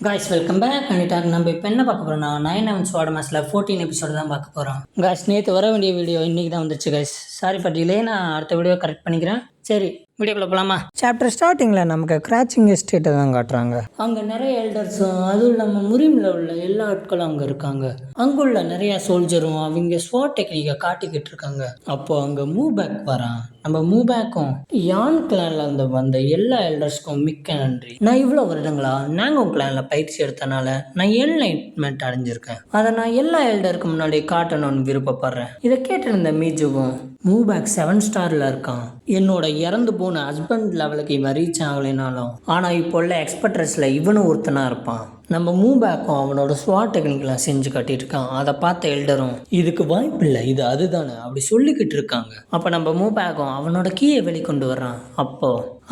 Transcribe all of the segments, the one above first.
Guys welcome back பண்ணிட்டாங்க. நம்ம இப்போ என்ன பார்க்க போகிறோம்னா 9 ஸ்வாட் மேட்ச்சில் 14 எபிசோடு தான் பார்க்க போகிறோம். காய்ஸ் நேற்று வர வேண்டிய வீடியோ இன்றைக்கி தான் வந்துருச்சு காய்ஸ். சாரி ஃபார் டிலே, நான் அடுத்த வீடியோ கரெக்ட் பண்ணிக்கிறேன். சரி வீடியோக்குள்ளே போகலாமா? சாப்டர் ஸ்டார்டிங்கில் நமக்கு கிராச்சிங் எஸ்டேட்டை தான் காட்டுறாங்க. அங்கே நிறைய எல்டர்ஸும் அதுவும் இல்லாமல் முரிமில் உள்ள எல்லா ஆட்களும் அங்கே இருக்காங்க. அங்குள்ள நிறையா சோல்ஜரும் அவங்க ஸ்வாட் டெக்னிக்கை காட்டிக்கிட்டு இருக்காங்க. அப்போ அங்கே மூவ் பேக் வரான். நம்ம மூவ் பேக்கும் யான் கிளானில் வந்த எல்லா எல்டர்ஸ்க்கும் மிக்க நன்றி. நான் இவ்வளோ வருடங்களா நாங்கள் கிளானில் பயிற்சி எடுத்தனால நான் என்லைட்மெண்ட் அடைஞ்சிருக்கேன். அதை நான் எல்லா எல்டருக்கு முன்னாடி காட்டணும்னு விருப்பப்படுறேன். இதை கேட்டிருந்த மீஜுவும் மூவ் பேக் 7 ஸ்டாரில் இருக்கான். என்னோட இறந்து போன ஹஸ்பண்ட் லெவலுக்கு இவன் ரீச் ஆகலைனாலும் ஆனால் இப்போ உள்ள எக்ஸ்பர்ட்ரஸில் இவனும் ஒருத்தனாக இருப்பான். நம்ம மூவ் பேக்கும் அவனோட ஸ்வாட் டெக்னிக்லாம் செஞ்சு காட்டிட்டு இருக்கான். அதை பார்த்த எல்டரும் இதுக்கு வாய்ப்பு இல்லை, இது அதுதானே அப்படி சொல்லிக்கிட்டு இருக்காங்க. அப்போ நம்ம மூவ் பேக்கும் அவனோட கீயை வெளிக்கொண்டு வர்றான்.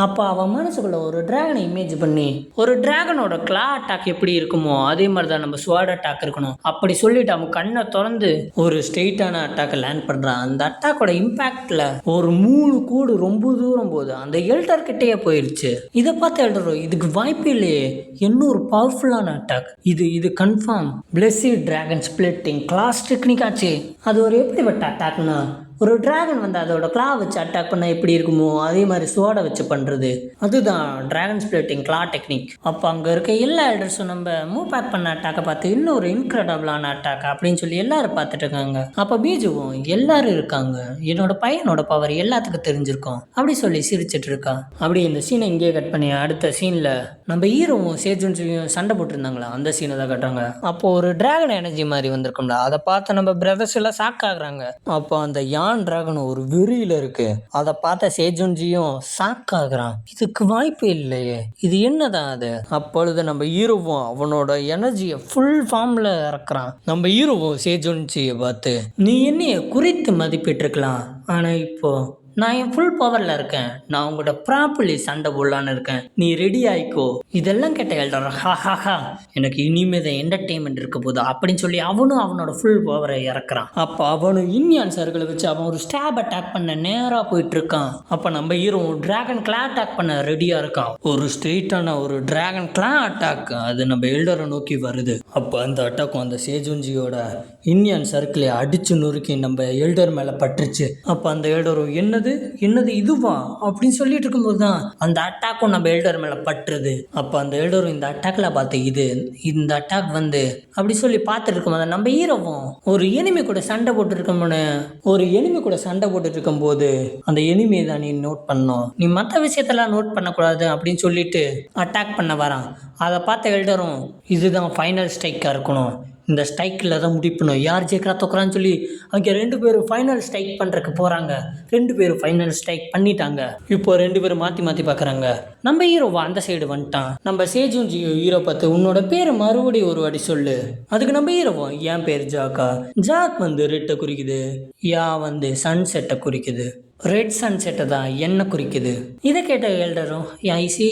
அப்போ அவன் மனசுக்குள்ள ஒரு டிராகனை இமேஜ் பண்ணி ஒரு டிராகனோட கிளா அட்டாக் எப்படி இருக்குமோ அதே மாதிரி தான் நம்ம ஸ்வாட் அட்டாக் இருக்கணும் அப்படி சொல்லிட்டு அவன் கண்ணை திறந்து ஒரு ஸ்ட்ரெயிட்டான அட்டாக்கை லேண்ட் பண்ணுறான். அந்த அட்டாக்கோட இம்பேக்டில் ஒரு 3 கோடு ரொம்ப தூரம் போகுது, அந்த எல்டர் கிட்டேயே போயிடுச்சு. இதை பார்த்து எல்டரோ இதுக்கு வாய்ப்பு இல்லையே, என்ன ஒரு பவர்ஃபுல்லான அட்டாக் இது confirm blessed dragon splitting claws technique ஆச்சு. அது ஒரு எப்படிப்பட்ட அட்டாக்னா ஒரு டிராகன் வந்து அதோட கிளா வச்சு அட்டாக் பண்ண எப்படி இருக்குமோ அதே மாதிரி ஸ்வாடை வச்சு பண்ணுறது, அதுதான் டிராகன் ஸ்பிளிட்டிங் கிளா டெக்னிக். அப்போ அங்கே இருக்க எல்லா எல்டர்ஸும் நம்ம மூவ் பேக் பண்ண அட்டாக்கை பார்த்து இன்னொரு இன்க்ரெடிபிளான அட்டாக் அப்படின்னு சொல்லி எல்லாரும் பார்த்துட்டு இருக்காங்க. அப்போ பீஜுவும் எல்லாரும் இருக்காங்க, என்னோட பையனோட பவர் எல்லாத்துக்கும் தெரிஞ்சிருக்கும் அப்படி சொல்லி சிரிச்சிட்டு இருக்கா. அப்படி இந்த சீனை இங்கேயே கட் பண்ணி அடுத்த சீனில் நம்ம ஹீரோவும் சேஜுன்ஸையும் சண்டை போட்டுருந்தாங்களா அந்த சீனை தான் கட்டுறாங்க. அப்போ ஒரு டிராகன் எனர்ஜி மாதிரி வந்திருக்கும்ல, அதை பார்த்து நம்ம பிரதர்ஸ் எல்லாம் ஷாக் ஆகுறாங்க. அப்போ அந்த டிராகன் ஒரு வெறியில இருக்கு, அதை பார்த்த சேஜுன்ஜியும் ஷாக் ஆகுறான். இதுக்கு வாய்ப்பு இல்லையே, இது என்னதான் அது? அப்பொழுது நம்ம ஹீரோவும் அவனோட எனர்ஜியை ஃபுல் ஃபார்ம்ல இறக்குறான். நம்ம ஹீரோவும் சேஜுன்ஜியை பார்த்து நீ என்னைய குறித்து மதிப்பிட்டு இருக்கலாம், ஆனா இப்போ நான் என் ஃபுல் பவரில் இருக்கேன், நான் உங்கள்கிட்ட ப்ராப்பர்லி சண்டை போடலான்னு இருக்கேன், நீ ரெடி ஆயிக்கோ. இதெல்லாம் கேட்ட எல்டர் ஹா எனக்கு இனிமேதான் என்டர்டெயின்மெண்ட் இருக்க போது அப்படின்னு சொல்லி அவனும் அவனோட ஃபுல் பவரை இறக்குறான். அப்போ அவனும் இந்தியன் சர்க்கிளை வச்சு அவன் ஒரு ஸ்டாப் அட்டாக் பண்ண நேராக போயிட்டு இருக்கான். அப்போ நம்ம ஹீரோ டிராகன் கிளா அட்டாக் பண்ண ரெடியாக இருக்கான். ஒரு ஸ்ட்ரெயிட்டான ஒரு டிராகன் கிளா அட்டாக் அது நம்ம எல்டரை நோக்கி வருது. அப்போ அந்த அட்டாக்கும் அந்த சேஜுன்ஜியோட இந்தியன் சர்க்கிளை அடிச்சு நொறுக்கி நம்ம எல்டர் மேலே பட்டுருச்சு. அப்போ அந்த எல்டரும் என்னது இதுவா அப்படின்னு சொல்லிட்டு இருக்கும்போது தான் அந்த அட்டாக்கும் நம்ம எல்டர் மேல பட்டுறது. அப்ப அந்த எல்டரும் இந்த அட்டாக்ல பார்த்து இந்த அட்டாக் வந்து அப்படி சொல்லி பார்த்துட்டு இருக்கும்போது நம்ம ஹீரோவும் ஒரு எனிமி கூட சண்டை போட்டு இருக்கும் போது அந்த எனிமியை தான் நீ நோட் பண்ணணும், நீ மற்ற விஷயத்தெல்லாம் நோட் பண்ணக்கூடாது அப்படின்னு சொல்லிட்டு அட்டாக் பண்ண வரான். அதை பார்த்த எல்டரும் இதுதான் ஃபைனல் ஸ்ட்ரைக்காக இருக்கணும், இந்த ஸ்ட்ரைக்கில் தான் முடிப்பணும், யார் ஜெயிக்கிறா தோக்குறான்னு சொல்லி அவங்க 2 பேரும் ஃபைனல் ஸ்ட்ரைக் பண்ணுறக்கு போகிறாங்க. 2 பேரும் ஃபைனல் ஸ்ட்ரைக் பண்ணிட்டாங்க. இப்போ 2 பேரும் மாற்றி பார்க்குறாங்க. நம்ம ஹீரோவா அந்த சைடு வந்துட்டான். நம்ம சேஜுன்ஜி ஹீரோ பார்த்து உன்னோட பேர் மறுபடியும் ஒரு வாட்டி சொல்லு. அதுக்கு நம்ம ஹீரோவா என் பேர் ஜாக் வந்து ரெட்டை குறிக்குது, யா வந்து சன்செட்டை குறிக்குது, ரெட் சன்செட்டை தான் என்ன குறிக்குது. இதை கேட்ட எல்டரும் ஐசி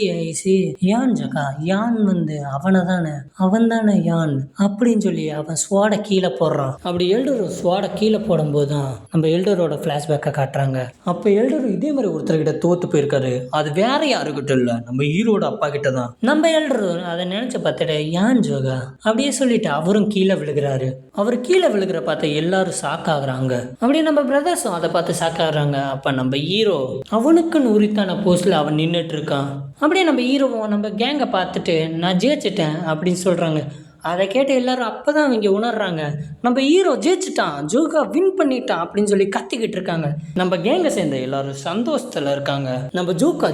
யான் ஜகா, யான் வந்து அவன் தானே யான் அப்படின்னு சொல்லி அவன் ஸ்வாடை கீழே போடுறான். அப்படி எல்டரும் ஸ்வாடை கீழே போடும்போது தான் நம்ம எல்டரோட ஃப்ளாஷ்பேக்கை காட்டுறாங்க. அப்போ எல்டரும் இதே மாதிரி ஒருத்தர்கிட்ட தோத்து போயிருக்காரு, அது வேற யாருக்கிட்ட இல்லை, நம்ம ஹீரோட அப்பா கிட்ட தான். நம்ம எல்டரும் அதை நினைச்சு பார்த்துட்டு யான் ஜோகா அப்படியே சொல்லிட்டு அவரும் கீழே விழுகிறாரு. அவர் கீழே விழுகிற பார்த்து எல்லாரும் ஷாக் ஆகுறாங்க. அப்படியே நம்ம பிரதர்ஸும் அதை பார்த்து ஷாக் ஆகுறாங்க. அப்போ நம்ம ஹீரோ அவனுக்குன்னு உரித்தான போஸ்டில் அவன் நின்றுட்டு இருக்கான். அப்படியே நம்ம ஹீரோவும் நம்ம கேங்கை பார்த்துட்டு நான் ஜெயிச்சிட்டேன் அப்படின்னு சொல்கிறாங்க. அதை கேட்டு எல்லாரும் அப்போ தான் அவங்க உணர்றாங்க நம்ம ஹீரோ ஜெயிச்சிட்டான், ஜோகா வின் பண்ணிட்டான் அப்படின்னு சொல்லி கத்திக்கிட்டு இருக்காங்க. நம்ம கேங்கை சேர்ந்த எல்லாரும் சந்தோஷத்தில் இருக்காங்க. நம்ம ஜோகா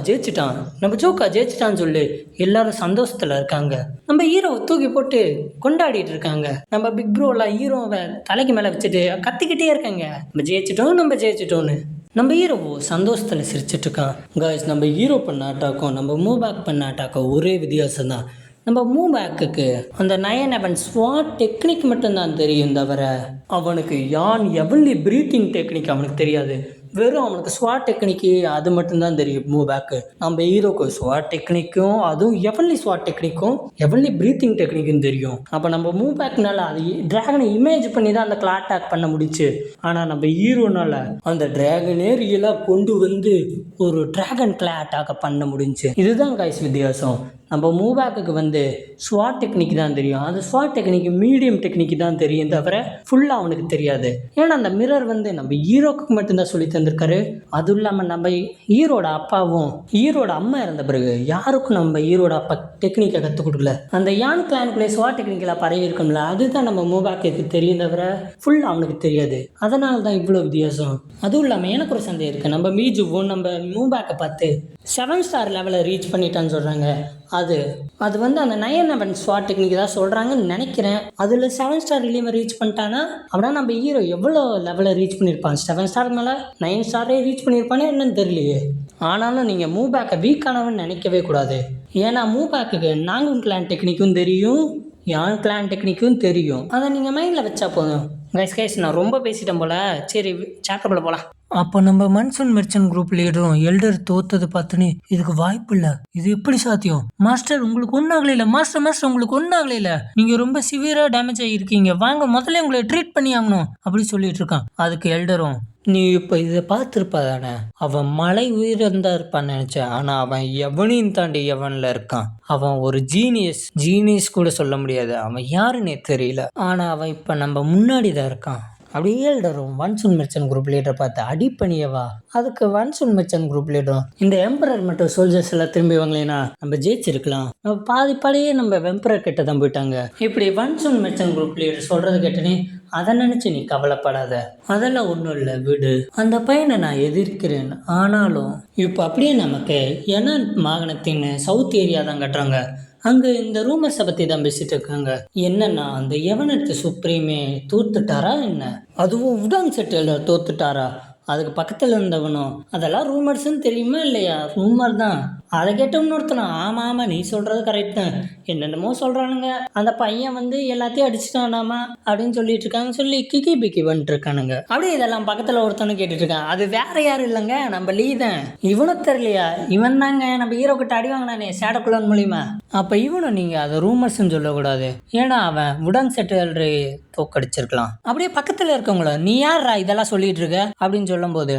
ஜெயிச்சிட்டான்னு சொல்லி எல்லாரும் சந்தோஷத்தில் இருக்காங்க. நம்ம ஹீரோவை தூக்கி போட்டு கொண்டாடிட்டு இருக்காங்க. நம்ம பிக் ப்ரோலாம் ஹீரோவை தலைக்கு மேலே வச்சுட்டு கத்திக்கிட்டே இருக்காங்க, நம்ம ஜெயிச்சிட்டோம்னு. நம்ம ஹீரோவோ சந்தோஷத்தில் சிரிச்சிட்டு இருக்கான். காய்ஸ் நம்ம ஹீரோ பண்ண அட்டாக்கும் நம்ம மூவ் பேக் பண்ண அட்டாக்கும் ஒரே வித்தியாசம் தான். நம்ம மூவ் பேக்குக்கு அந்த 9 ஸ்வாட் டெக்னிக் மட்டும்தான் தெரியும் தவிர அவனுக்கு யான் எவன்லி ப்ரீத்திங் டெக்னிக் அவனுக்கு தெரியாது. வெறும் அவனுக்கு ஸ்வாட் டெக்னிக்கு அது மட்டும்தான் தெரியும் மூவ் பேக்கு. நம்ம ஹீரோக்கு ஸ்வாட் டெக்னிக்கும் அதுவும் எவன்லி ஸ்வாட் டெக்னிக்கும் எவன்லி ப்ரீத்திங் டெக்னிக்கும் தெரியும். அப்போ நம்ம மூவ் பேக்னால அது டிராகனை இமேஜ் பண்ணி தான் அந்த கிளா அட்டாக் பண்ண முடிச்சு. ஆனால் நம்ம ஹீரோனால அந்த டிராகனே ரியலாக கொண்டு வந்து ஒரு டிராகன் கிளா அட்டாக்கை பண்ண முடிஞ்சு. இதுதான் காய்ஸ் வித்தியாசம். நம்ம மூபேக்கு வந்து ஸ்வாட் டெக்னிக் தான் தெரியும். அந்த ஸ்வாட் டெக்னிக் மீடியம் டெக்னிக் தான் தெரியும் தவிர ஃபுல்லாக அவனுக்கு தெரியாது. ஏன்னா அந்த மிரர் வந்து நம்ம ஹீரோக்கு மட்டும்தான் சொல்லி தந்திருக்காரு. அதுவும் இல்லாமல் நம்ம ஹீரோட அப்பாவும் ஹீரோட அம்மா இறந்த பிறகு யாருக்கும் நம்ம ஹீரோட அப்பா டெக்னிக்கை கற்றுக் கொடுக்கல. அந்த யான் கிளானுக்குள்ளே ஸ்வாட் டெக்னிக்கெல்லாம் பரவி இருக்கும்ல, அதுதான் நம்ம மூபேக்கு தெரியும் தவிர ஃபுல்லாக அவனுக்கு தெரியாது. அதனால தான் இவ்வளோ வித்தியாசம். அதுவும் இல்லாமல் எனக்கு ஒரு சந்தேகம் இருக்குது. நம்ம மீஜுவும் நம்ம மூபேக்கை பார்த்து 7 ஸ்டார் லெவலில் ரீச் பண்ணிட்டான்னு சொல்கிறாங்க. அது வந்து அந்த 9/11 ஸ்வாட் டெக்னிக் தான் சொல்கிறாங்கன்னு நினைக்கிறேன். அதில் 7 ஸ்டார் இல்லையுமே ரீச் பண்ணிட்டானா அப்படின்னா நம்ம ஹீரோ எவ்வளோ லெவலில் ரீச் பண்ணியிருப்பான்? 7 ஸ்டார் மேலே 9 ஸ்டாரே ரீச் பண்ணியிருப்பானே என்னன்னு தெரியலையே. ஆனாலும் நீங்கள் மூபேக்கை வீக்கானவன்னு நினைக்கவே கூடாது. ஏன்னா மூபேக்கு நாங்குன் கிளான் டெக்னிக்கும் தெரியும், யான் கிளான் டெக்னிக்கும் தெரியும். அதை நீங்கள் மைண்டில் வச்சா போதும். கைஸ் நான் ரொம்ப பேசிட்டேன் போல். சரி சாப்டர்ல போகலாம். அப்போ நம்ம மன்சூன் மெர்ச்சன்ட் குரூப் லீடரும் எல்டர் தோத்தது பார்த்துன்னு இதுக்கு வாய்ப்பு இல்லை, இது எப்படி சாத்தியம்? மாஸ்டர் உங்களுக்கு ஒன்றாகல இல்லை, மாஸ்டர் உங்களுக்கு ஒன்றாகல இல்லை, நீங்கள் ரொம்ப சிவியராக டேமேஜ் ஆகியிருக்கீங்க, வாங்க முதல்ல உங்களை ட்ரீட் பண்ணி ஆகணும் அப்படி சொல்லிட்டு இருக்கான். அதுக்கு எல்டரும், நீ இப்போ இதை பார்த்துருப்பா தானே, அவன் மலை உயிரிழந்தா இருப்பான்னு நினச்சேன், ஆனால் அவன் எவனையும் தாண்டி எவனில் இருக்கான். அவன் ஒரு ஜீனியஸ் கூட சொல்ல முடியாது, அவன் யாருன்னே தெரியல, ஆனால் அவன் இப்போ நம்ம முன்னாடி தான் இருக்கான். அப்படியே எல்டரும் மன்சூன் மெர்ச்சன்ட் குரூப் லீடரை பார்த்து அடிப்பணியவா. அதுக்கு மன்சூன் மெர்ச்சன்ட் குரூப் லீடரும், இந்த எம்பரர் மற்றும் சோல்ஜர்ஸ் எல்லாம் திரும்பி வாங்கலைன்னா நம்ம ஜெயிச்சிருக்கலாம், நம்ம பாதிப்பாலேயே நம்ம எம்பரர் கிட்ட தான் போயிட்டாங்க. இப்படி மன்சூன் மெர்ச்சன்ட் குரூப் லீடர் சொல்றது கேட்டனே, அதை நினைச்சு நீ கவலைப்படாத, அதெல்லாம் ஒன்றும் இல்லை விடு, அந்த பையனை நான் எதிர்க்கிறேன். ஆனாலும் இப்போ அப்படியே நமக்கு ஏன்னா மாகாணத்தின் சவுத் ஏரியா தான் கட்டுறாங்க. அங்கே இந்த ரூமர்ஸை பற்றி தான் பேசிட்டு இருக்காங்க. என்னன்னா அந்த எவனத்து சுப்ரீமே தோத்துட்டாரா என்ன, அதுவும் உடாங் செட்டில் தோத்துட்டாரா? அதுக்கு பக்கத்தில் இருந்தவனும் அதெல்லாம் ரூமர்ஸ்ன்னு தெரியுமா இல்லையா? ரூமர் தான். அதை கேட்ட இன்னொருத்தனா, ஆமாம் நீ சொல்கிறது கரெக்ட் தான், என்னென்னமோ சொல்கிறானுங்க, அந்த பையன் வந்து எல்லாத்தையும் அடிச்சுட்டானாமா அப்படின்னு சொல்லிட்டு இருக்காங்க சொல்லி கிக்கி பிக்கி பண்ணிட்டு இருக்கானுங்க. அப்படியே இதெல்லாம் பக்கத்தில் ஒருத்தனு கேட்டுட்டு இருக்கான். அது வேற யாரும் இல்லைங்க, நம்ம லீ தான். இவனும் தெரியலையா? இவன் தாங்க நம்ம ஹீரோ கிட்ட அடி வாங்கினானே சேடக்குள்ளன் மூலியமா. அப்போ இவனும் நீங்கள் அதை ரூமர்ஸ்ன்னு சொல்லக்கூடாது, ஏன்னா அவன் உடாங் செட்டில் தோக்கடிச்சிருக்கலாம். அப்படியே பக்கத்தில் இருக்கவங்கள நீ யாரா இதெல்லாம் சொல்லிட்டு இருக்க அப்படின்னு சொல்லும்போது,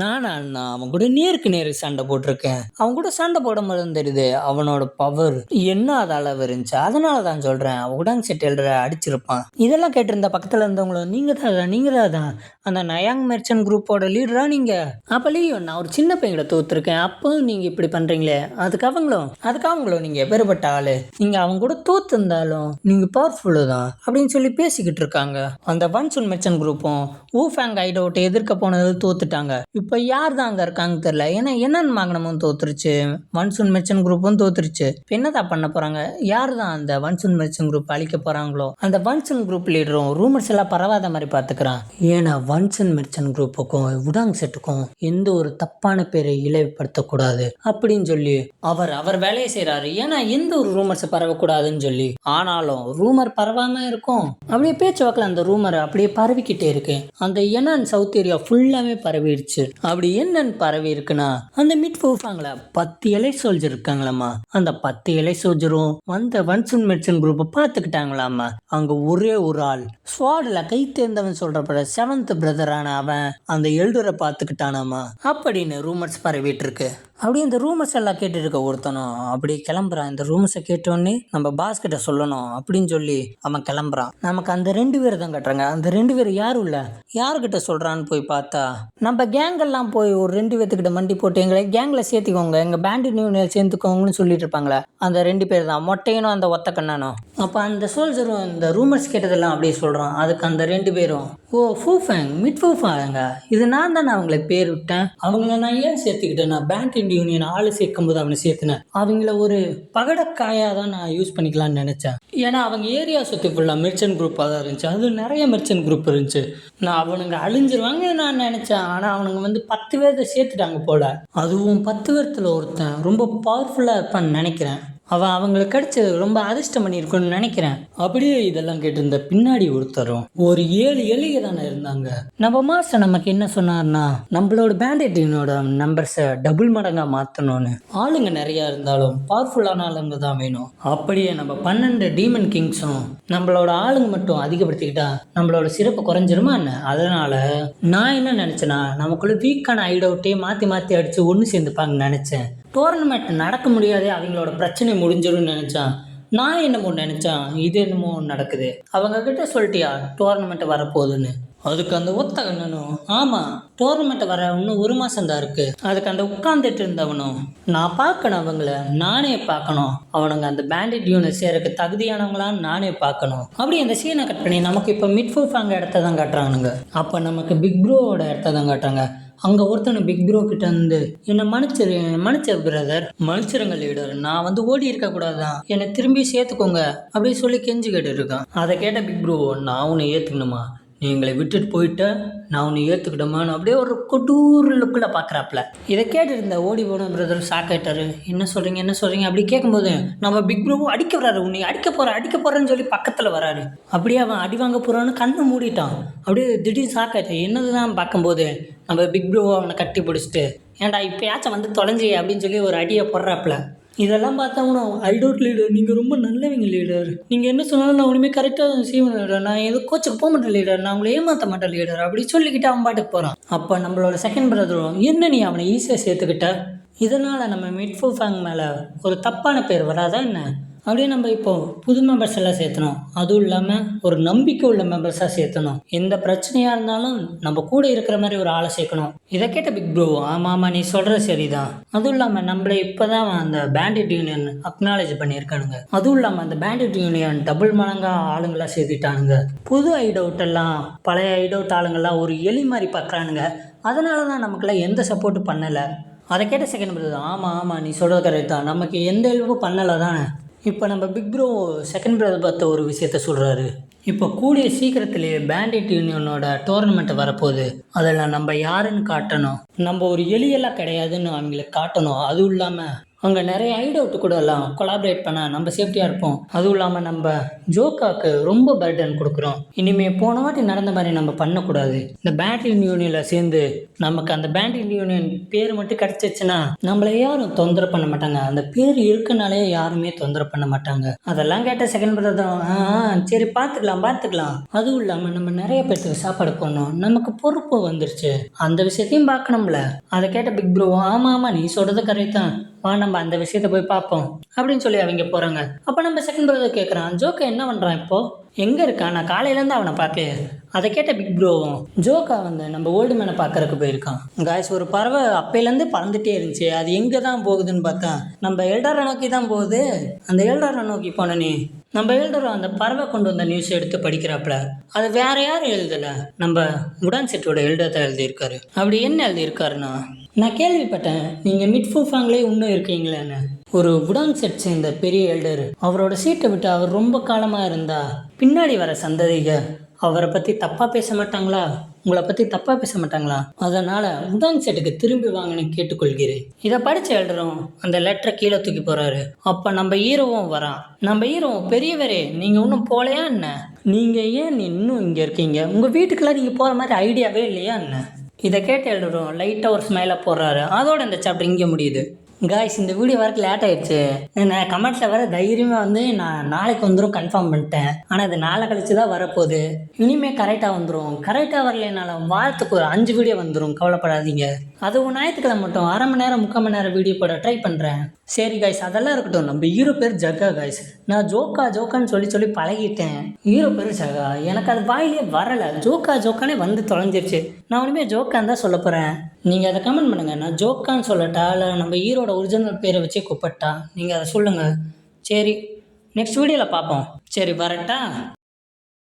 நான் அவன் கூட நேருக்கு சண்டை போட்டிருக்கேன், அவன் கூட சண்டை போடும்போது தெரியுது அவனோட பவர் என்ன அது அளவு இருந்துச்சு, அதனால தான் சொல்றேன் அவன் உடாங் செட்டில் அடிச்சிருப்பான். இதெல்லாம் கேட்டிருந்த பக்கத்துல இருந்தவங்களும் நீங்க தான் அந்த நயாங் மெர்ச்சன்ட் குரூப்போட லீடரா நீங்க? அப்பலையோ நான் ஒரு சின்ன பையனை தோத்துருக்கேன், அப்போ நீங்க இப்படி பண்றீங்களே, அதுக்கு அவங்களும் நீங்க எப்பேற்பட்ட ஆளு, நீங்க அவங்க கூட தோத்து இருந்தாலும் நீங்க பவர்ஃபுல்லு தான் அப்படின்னு சொல்லி பேசிக்கிட்டு இருக்காங்க. அந்த மன்சூன் மெர்ச்சன்ட் குரூப்பும் ஊஃபேங் ஐடவுட்டை எதிர்க்க போனது தோத்துட்டாங்க. இப்போ யார் தான் அங்கே இருக்காங்க தெரியல, ஏன்னா என்னன்னு மாங்கனமும் தோத்துருச்சு, மன்சூன் மெர்ச்சன்ட் குரூப்பும் தோத்துருச்சு. இப்போ என்னதான் பண்ண போறாங்க? யார் தான் அந்த மன்சூன் மெர்ச்சன்ட் குரூப் அழிக்க போறாங்களோ அந்த மன்சூன் குரூப் லீடரும் ரூமர்ஸ் எல்லாம் பரவாத மாதிரி பார்த்துக்கிறான். ஏன்னா மன்சூன் மெர்ச்சன்ட் குரூப்புக்கும் உடாங் செட்டுக்கும் எந்த ஒரு தப்பான பேரை இழிவுபடுத்தக்கூடாது அப்படின்னு சொல்லி அவர் வேலையை செய்யறாரு. ஏன்னா எந்த ஒரு ரூமர்ஸ் பரவக்கூடாதுன்னு சொல்லி. ஆனாலும் ரூமர் பரவாம இருக்கும். அப்படியே பேச்சு வாக்கில் அந்த ரூமர் அப்படியே பரவிக்கிட்டே இருக்கு. அந்த என்னன்னு சவுத் ஏரியா ஃபுல்லாவே பரவிடுச்சு. அப்படி என்னன்னு பரவி இருக்குன்னா, அந்த மிட் ஃபூஃபாங்கள 10 இலை சோல்ஜர் இருக்காங்களாமா, அந்த 10 இலை சோல்ஜரும் வந்த மன்சூன் மெர்ச்சன்ட் குரூப்பை பார்த்துக்கிட்டாங்களாமா. அங்க ஒரே ஒரு ஆள் ஸ்வாட்ல கை தேர்ந்தவன் சொல்றப்ப 7th பிரதரான அவன் அந்த எல்டரை பார்த்துக்கிட்டானாமா அப்படின்னு ரூமர்ஸ் பரவிட்டு இருக்கு. அப்படியே இந்த ரூமர்ஸ் எல்லாம் கேட்டு இருக்க ஒருத்தனும் அப்படி கிளம்புறான். இந்த ரூமர்ஸை கேட்டோடனே நம்ம பாஸ் கிட்ட சொல்லணும் அப்படின்னு சொல்லி அவன் கிளம்புறான். நமக்கு அந்த 2 பேர் தான் கட்டுறாங்க. அந்த 2 பேர் யாரும் இல்லை, யாருக்கிட்ட சொல்றான்னு போய் பார்த்தா நம்ம கேங்கெல்லாம் போய் ஒரு 2 பேர்த்துக்கிட்ட மண்டி போட்டு எங்களை கேங்கில் சேர்த்துக்கோங்க, எங்கள் பேண்டு நியூனில் சேர்த்துக்கோங்கன்னு சொல்லிட்டு இருப்பாங்களே, அந்த 2 பேர் தான், மொட்டையனும் அந்த ஒத்த கண்ணனும். அப்போ அந்த சோல்ஜரும் இந்த ரூமர்ஸ் கேட்டதெல்லாம் அப்படியே சொல்கிறான். அதுக்கு அந்த 2 பேரும், ஓ ஃபூஃபேங் மிட் ஃபூஃபாங்க, இது நான் தானே அவங்கள பேர் விட்டேன், அவங்கள நான் ஏன் சேர்த்துக்கிட்டேன், நான் பேண்ட் யூனியன் ஆளு சேர்க்கும் போது அவனை சேர்த்துனேன், அவங்கள ஒரு பகடக்காயாக தான் நான் யூஸ் பண்ணிக்கலாம்னு நினச்சேன். ஏன்னா அவங்க ஏரியா சுற்றி ஃபுல்லாக மெர்ச்சன்ட் குரூப்பாக தான் இருந்துச்சு, அது நிறைய மெர்ச்சன்ட் குரூப் இருந்துச்சு, நான் அவனுங்க அழிஞ்சிருவாங்க நான் நினச்சேன். ஆனால் அவனுங்க வந்து 10 பேர்த்தை சேர்த்துட்டாங்க போல, அதுவும் 10 பேர்த்தில் ஒருத்தன் ரொம்ப பவர்ஃபுல்லாக இருப்பான்னு நினைக்கிறேன். அவங்களுக்கு கிடைச்சது ரொம்ப அதிர்ஷ்டம் பண்ணியிருக்குன்னு நினைக்கிறேன். அப்படியே இதெல்லாம் கேட்டிருந்த பின்னாடி ஒருத்தரும் ஒரு 7 எலிக தானே இருந்தாங்க. நம்ம மாஸ்டர் நமக்கு என்ன சொன்னார்னா, நம்மளோட பேண்டேட்டினோட நம்பர்ஸை டபுள் மடங்கா மாற்றணும்னு. ஆளுங்க நிறையா இருந்தாலும் பவர்ஃபுல்லான ஆளுங்க தான் வேணும். அப்படியே நம்ம 12 டீமன் கிங்ஸும் நம்மளோட ஆளுங்க மட்டும் அதிகப்படுத்திக்கிட்டா நம்மளோட சிறப்பு குறைஞ்சிருமா என்ன? அதனால நான் என்ன நினச்சேன்னா, நமக்குள்ள வீக்கான ஐடவுட்டே மாற்றி மாற்றி அடித்து ஒன்று சேர்ந்துப்பாங்கன்னு நினச்சேன். டோர்னமெண்ட் நடக்க முடியாதே, அவங்களோட பிரச்சனை முடிஞ்சிடும்னு நினச்சான். நான் என்னமோ நினச்சேன், இது என்னமோ நடக்குது. அவங்க கிட்ட சொல்லிட்டியா டோர்னமெண்ட் வரப்போகுதுன்னு? அதுக்கு அந்த ஒத்த கண்ணனும், ஆமாம் டோர்னமெண்ட் வர இன்னும் 1 மாதம் தான் இருக்குது. அதுக்கு அந்த உட்காந்துட்டு இருந்தவனும், நான் பார்க்கணும் அவங்கள, நானே பார்க்கணும். அவனுங்க அந்த பேண்டிட் யூனிட் சேரக்கு தகுதியானவங்களான்னு நானே பார்க்கணும். அப்படி அந்த சீனை கட் பண்ணி நமக்கு இப்போ மிட்ஃபுல்ஃபாங்க இடத்த தான் காட்டுறானுங்க. அப்போ நமக்கு பிக் ப்ரோவோட இடத்த தான் காட்டுறாங்க. அங்கே ஒருத்தனை பிக் ப்ரோ கிட்ட வந்து, என்னை மன்னிச்சிரு பிரதர், மன்னிச்சிருங்க லீடர், நான் வந்து ஓடி இருக்கக்கூடாதான், என்னை திரும்பி சேர்த்துக்கோங்க அப்படின்னு சொல்லி கெஞ்சி கேட்டு இருக்கான். அதை கேட்ட பிக் ப்ரோ, நான் உன்னை ஏற்றுக்கணுமா, நீ எங்களை விட்டுட்டு போயிட்ட, நான் உன்னை ஏற்றுக்கிட்டோமான்னு அப்படியே ஒரு கொட்டூர் லுக்கில் பார்க்குறாப்புல. இதை கேட்டு இருந்த ஓடி போன பிரதர் சாக்காயிட்டாரு. என்ன சொல்கிறீங்க அப்படி கேட்கும்போது நம்ம பிக் ப்ரோவும் அடிக்க வர்றாரு. உன்னை அடிக்க போகிறேன்னு சொல்லி பக்கத்தில் வராரு. அப்படியே அவன் அடி வாங்க போகிறான்னு கண்ணை மூடிட்டான். அப்படியே திடீர்னு சாக்காயிட்டான். என்னது தான் பார்க்கும்போது நம்ம பிக் ப்ரோ அவனை கட்டி பிடிச்சிட்டு, ஏன்டா இப்போயாச்சும் வந்து தொலைஞ்சி அப்படின்னு சொல்லி ஒரு அடியை போடுறாப்புல. இதெல்லாம் பார்த்தவனோ, ஐடோட் லீடர், நீங்கள் ரொம்ப நல்லவங்க லீடர், நீங்கள் என்ன சொன்னாலும் நான் ஒன்றுமே கரெக்டாக செய்வேன் லீடர், நான் எதுவும் கோச்சுக்கு போக மாட்டேன் லீடர், நான் உங்களை ஏமாற்ற மாட்டேன் லீடர் அப்படி சொல்லிக்கிட்டு அவன் பாட்டுக்கு போகிறான். அப்போ நம்மளோட செகண்ட் பிரதரும், என்ன நீ அவனை ஈஸியாக சேர்த்துக்கிட்ட, இதனால் நம்ம மிட்ஃபுல்ஃபாங் மேலே ஒரு தப்பான பேர் வராதா என்ன? அப்படியே நம்ம இப்போ புது மெம்பர்ஸ் எல்லாம் சேர்த்தணும். அதுவும் இல்லாமல் ஒரு நம்பிக்கை உள்ள மெம்பர்ஸாக சேர்த்தணும். எந்த பிரச்சனையாக இருந்தாலும் நம்ம கூட இருக்கிற மாதிரி ஒரு ஆளை சேர்க்கணும். இதை கேட்ட பிக் ப்ரோ, ஆமாம் நீ சொல்கிற சரிதான். அதுவும் இல்லாமல் நம்மளை இப்போ தான் அந்த பேண்டிட் யூனியன் அக்னாலேஜ் பண்ணியிருக்கானுங்க. அதுவும் இல்லாமல் அந்த பேண்டிட் யூனியன் டபுள் மடங்காக ஆளுங்களாக சேர்த்துட்டானுங்க. புது ஐடவுட் எல்லாம் பழைய ஐடவுட் ஆளுங்கள்லாம் ஒரு எலி மாதிரி பார்க்குறானுங்க. அதனால தான் நமக்குலாம் எந்த சப்போர்ட்டும் பண்ணலை. அதை கேட்ட செகண்ட் பிரதர், ஆமாம் நீ சொல்கிறது கரெக்ட் தான், நமக்கு எந்த ஹெல்ப்பும் பண்ணலை தானே. இப்போ நம்ம பிக் ப்ரோ செகண்ட் பிரதர் பார்த்த ஒரு விஷயத்த சொல்கிறாரு. இப்போ கூடிய சீக்கிரத்திலேயே பேண்டிட் யூனியனோட டோர்னமெண்ட் வரப்போகுது. அதில் நம்ம யாருன்னு காட்டணும். நம்ம ஒரு எலியெல்லாம் கிடையாதுன்னு அவங்களுக்கு காட்டணும். அதுவும் இல்லாமல் அங்கே நிறைய ஐடவுட்டு கூட எல்லாம் கொலாபரேட் பண்ணால் நம்ம சேஃப்டியாக இருப்போம். அதுவும் இல்லாமல் நம்ம ஜோக்காவுக்கு ரொம்ப பர்டன் கொடுக்குறோம். இனிமேல் போன வாட்டி நடந்த மாதிரி நம்ம பண்ணக்கூடாது. இந்த பேண்டிட் யூனியனில் சேர்ந்து நமக்கு அந்த பேண்டிட் யூனியன் பேர் மட்டும் கிடச்சிச்சுன்னா நம்மளை யாரும் தொந்தரவு பண்ண மாட்டாங்க. அந்த பேர் இருக்கனாலே யாருமே தொந்தரவு பண்ண மாட்டாங்க. அதெல்லாம் கேட்ட செகண்ட் பிரதர், சரி பார்த்துக்கலாம். அதுவும் இல்லாமல் நம்ம நிறைய பேருக்கு சாப்பாடு போடணும், நமக்கு பொறுப்பு வந்துருச்சு, அந்த விஷயத்தையும் பார்க்கணும்ல. அதை கேட்ட பிக் ப்ரோ, ஆமாம் நீ சொல்கிறது கரெக்ட் தான், வா நம்ம அந்த விஷயத்த போய் பார்ப்போம் அப்படின்னு சொல்லி அவங்க போகிறாங்க. அப்போ நம்ம செகண்ட் பிரதர் கேட்குறான், ஜோக்கா என்ன பண்ணுறான் இப்போது, எங்கே இருக்கான், நான் காலையிலேருந்து அவனை பார்க்கலையே. அதை கேட்ட பிக் ப்ரோவும், ஜோக்கா வந்து நம்ம ஓல்டு மேனை பார்க்கறக்கு போயிருக்கான். காய்ஸ், ஒரு பறவை அப்பையிலேருந்து பறந்துகிட்டே இருந்துச்சு, அது எங்கே தான் போகுதுன்னு பார்த்தா நம்ம எல்டரை நோக்கி தான் போகுது. அந்த எல்டரை நோக்கி போனே நம்ம எல்டரை அந்த பறவை கொண்டு வந்த நியூஸ் எடுத்து படிக்கிறாப்புல. அது வேற யாரும் எழுதலை, நம்ம உடான் செட்டோட எல்டர் தான் எழுதியிருக்காரு. அப்படி என்ன எழுதியிருக்காருன்னா, நான் கேள்விப்பட்டேன் நீங்கள் மிட்ஃபுல்ஃபாங்லே இன்னும் இருக்கீங்களேன்னு. ஒரு உடாங் செட் சேர்ந்த பெரிய எல்டர் அவரோட சீட்டை விட்டு அவர் ரொம்ப காலமாக இருந்தா பின்னாடி வர சந்ததிகள் அவரை பற்றி தப்பாக பேச மாட்டாங்களா, உங்களை பற்றி தப்பாக பேச மாட்டாங்களா, அதனால் உடாங் செட்டுக்கு திரும்பி வாங்கன்னு கேட்டுக்கொள்கிறேன். இதை படித்த எல்டரும் அந்த லெட்டரை கீழே தூக்கி போகிறாரு. அப்போ நம்ம ஹீரோவும் வரான். நம்ம ஹீரோவும், பெரியவரே நீங்கள் இன்னும் போகலையா என்ன, நீங்கள் ஏன் இன்னும் இங்கே இருக்கீங்க, உங்கள் வீட்டுக்கெல்லாம் நீங்கள் போகிற மாதிரி ஐடியாவே இல்லையா என்ன. இதை கேட்டு எல்டரும் லைட்டாக ஒரு ஸ்மைலை போடுறாரு. அதோட இந்த சாப்டர் இங்கே முடியுது. காய்ஸ், இந்த வீடியோ வரக்கு லேட் ஆயிடுச்சு. நான் கமெண்ட்ஸில் வர தைரியமாக வந்து நான் நாளைக்கு வந்துடும் கன்ஃபார்ம் பண்ணிட்டேன். ஆனால் அது நாளை கழிச்சு தான் வரப்போகுது. இனிமேல் கரெக்டாக வந்துடும். கரெக்டாக வரலைனால வாரத்துக்கு ஒரு 5 வீடியோ வந்துடும், கவலைப்படாதீங்க. அதுவும் ஞாயிற்றுக்கிழமை மட்டும் 1/2 மணி நேரம் 3/4 மணி நேரம் வீடியோ போட ட்ரை பண்ணுறேன். சரி காய்ஸ், அதெல்லாம் இருக்கட்டும். நம்ம ஹீரோ பேர் ஜகா காய்ஸ். நான் ஜோக்கான்னு சொல்லி பழகிட்டேன். ஹீரோ பேர் ஜகா. எனக்கு அது வாயிலே வரலை. ஜோக்கானே வந்து தொலைஞ்சிருச்சு. நான் ஒன்றுமே ஜோக்கான்னு தான் சொல்ல போகிறேன். நீங்கள் அதை கமெண்ட் பண்ணுங்கள். நான் ஜோக்கான்னு சொல்லட்டா இல்லை நம்ம ஹீரோட ஒரிஜினல் பேரை வச்சு கூப்பிட்டா நீங்கள் அதை சொல்லுங்கள். சரி, நெக்ஸ்ட் வீடியோவில் பார்ப்போம். சரி, வரட்டா.